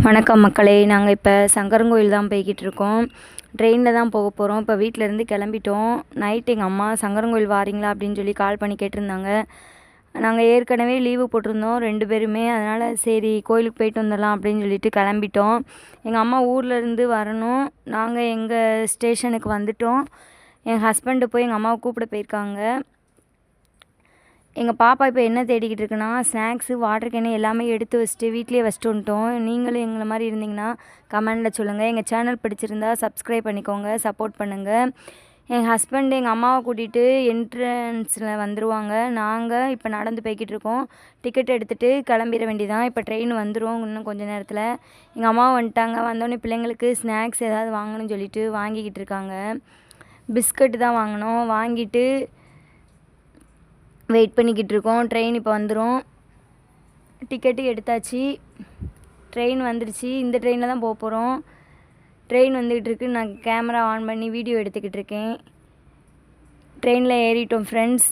வணக்கம் மக்களே. நாங்கள் இப்போ சங்கரன்கோயில் தான் போய்கிட்டு இருக்கோம். ட்ரெயினில் தான் போக போகிறோம். இப்போ வீட்டிலேருந்து கிளம்பிட்டோம். நைட் எங்கள் அம்மா சங்கரன்கோயில் வாரீங்களா அப்படின்னு சொல்லி கால் பண்ணி கேட்டிருந்தாங்க. நாங்கள் ஏற்கனவே லீவு போட்டிருந்தோம் 2 பேருமே. அதனால் சரி கோயிலுக்கு போயிட்டு வந்துடலாம் அப்படின்னு சொல்லிட்டு கிளம்பிட்டோம். எங்கள் அம்மா ஊர்லேருந்து வரணும். நாங்கள் எங்கள் ஸ்டேஷனுக்கு வந்துட்டோம். என் ஹஸ்பண்டு போய் எங்கள் அம்மாவை கூப்பிட போயிருக்காங்க. எங்கள் பாப்பா இப்போ என்ன தேடிக்கிட்டு இருக்குன்னா, ஸ்நாக்ஸு, வாட்டர் கேனு எல்லாமே எடுத்து வச்சுட்டு வீட்டிலேயே வச்சுட்டு வந்துட்டோம். நீங்களும் எங்களை மாதிரி இருந்தீங்கன்னா கமெண்டில் சொல்லுங்கள். எங்கள் சேனல் பிடிச்சிருந்தா சப்ஸ்கிரைப் பண்ணிக்கோங்க, சப்போர்ட் பண்ணுங்கள். என் ஹஸ்பண்ட் எங்கள் அம்மாவை கூட்டிகிட்டு என்ட்ரன்ஸில் வந்துடுவாங்க. நாங்கள் இப்போ நடந்து போய்கிட்டு இருக்கோம். டிக்கெட் எடுத்துகிட்டு கிளம்பிட வேண்டியதான். இப்போ ட்ரெயின் வந்துடும் இன்னும் கொஞ்சம் நேரத்தில். எங்கள் அம்மா வந்துட்டாங்க. வந்தோடனே பிள்ளைங்களுக்கு ஸ்நாக்ஸ் ஏதாவது வாங்கணும்னு சொல்லிட்டு வாங்கிக்கிட்டு இருக்காங்க. பிஸ்கட்டு தான் வாங்கினோம். வாங்கிட்டு வெயிட் பண்ணிக்கிட்டு இருக்கோம். ட்ரெயின் இப்போ வந்துடும். டிக்கெட்டு எடுத்தாச்சு. ட்ரெயின் வந்துடுச்சு. இந்த ட்ரெயினில் தான் போக போகிறோம். ட்ரெயின் வந்துக்கிட்டு இருக்கு. நான் கேமரா ஆன் பண்ணி வீடியோ எடுத்துக்கிட்டு இருக்கேன். ட்ரெயினில் ஏறிட்டோம் ஃப்ரெண்ட்ஸ்.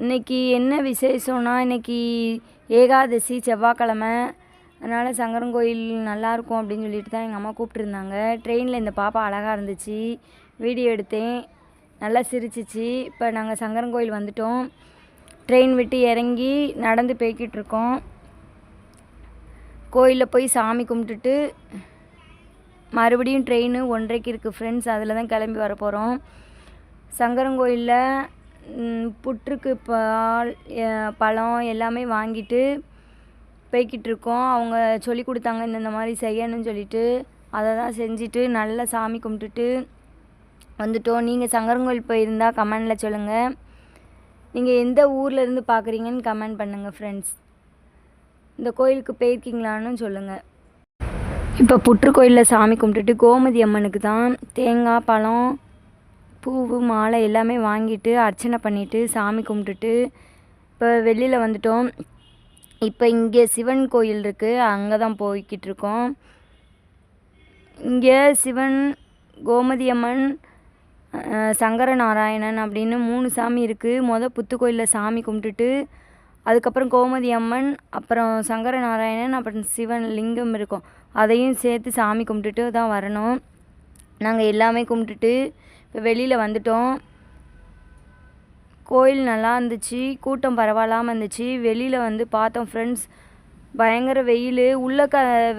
இன்றைக்கி என்ன விசேஷம்னா, இன்றைக்கி ஏகாதசி செவ்வாய்க்கிழமை. அதனால் சங்கரன்கோயில் நல்லாயிருக்கும் அப்படின்னு சொல்லிட்டு தான் எங்கள் அம்மா கூப்பிட்ருந்தாங்க. ட்ரெயினில் இந்த பாப்பா அழகாக இருந்துச்சு. வீடியோ எடுத்தேன். நல்லா சிரிச்சிச்சு. இப்போ நாங்கள் சங்கரன்கோயில் வந்துட்டோம். ட்ரெயின் விட்டு இறங்கி நடந்து போய்கிட்டு இருக்கோம். கோயிலில் போய் சாமி கும்பிட்டுட்டு மறுபடியும் ட்ரெயின் 1:30க்கு இருக்குது ஃப்ரெண்ட்ஸ். அதில் தான் கிளம்பி வர போகிறோம். சங்கரன்கோயிலில் புற்றுக்கு பால், பழம் எல்லாமே வாங்கிட்டு போய்கிட்டு இருக்கோம். அவங்க சொல்லி கொடுத்தாங்க இந்த மாதிரி செய்யணும்னு சொல்லிட்டு. அதை தான் செஞ்சுட்டு நல்லா சாமி கும்பிட்டுட்டு வந்துட்டோம். நீங்கள் சங்கரன்கோயில் போயிருந்தால் கமெண்டில் சொல்லுங்கள். நீங்கள் எந்த ஊர்லேருந்து பார்க்குறீங்கன்னு கமெண்ட் பண்ணுங்கள் ஃப்ரெண்ட்ஸ். இந்த கோயிலுக்கு போயிருக்கீங்களான்னு சொல்லுங்கள். இப்போ புற்றுக்கோயிலில் சாமி கும்பிட்டுட்டு கோமதி அம்மனுக்கு தான் தேங்காய், பழம், பூவு, மாலை எல்லாமே வாங்கிட்டு அர்ச்சனை பண்ணிவிட்டு சாமி கும்பிட்டுட்டு இப்போ வெளியில் வந்துட்டோம். இப்போ இங்கே சிவன் கோயில் இருக்குது. அங்கே தான் போய்கிட்டு இருக்கோம். இங்கே சிவன், கோமதி அம்மன், சங்கரநாராயணன் அப்படின்னு 3 சாமி இருக்குது. புத்துக்கோயிலில் சாமி கும்பிட்டுட்டு அதுக்கப்புறம் கோமதி அம்மன், அப்புறம் சங்கரநாராயணன், அப்புறம் சிவன் லிங்கம் இருக்கும். அதையும் சேர்த்து சாமி கும்பிட்டுட்டு தான் வரணும். நாங்கள் எல்லாமே கும்பிட்டுட்டு இப்போ வெளியில் வந்துட்டோம். கோயில் நல்லா இருந்துச்சு. கூட்டம் பரவாயில்லாமல் இருந்துச்சு. வெளியில் வந்து பார்த்தோம் ஃப்ரெண்ட்ஸ். பயங்கர வெயில். உள்ள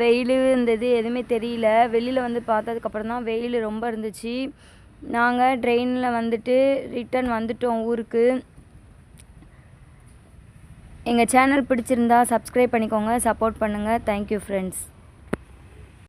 வெயில் இருந்தது எதுவுமே தெரியல. வெளியில் வந்து பார்த்ததுக்கப்புறம் தான் வெயில் ரொம்ப இருந்துச்சு. நாங்கள் ட்ரெயினில் வந்துட்டு ரிட்டன் வந்துட்டோம் ஊருக்கு. எங்கள் சேனல் பிடிச்சிருந்தா சப்ஸ்கிரைப் பண்ணிக்கோங்க, சப்போர்ட் பண்ணுங்கள். Thank you friends.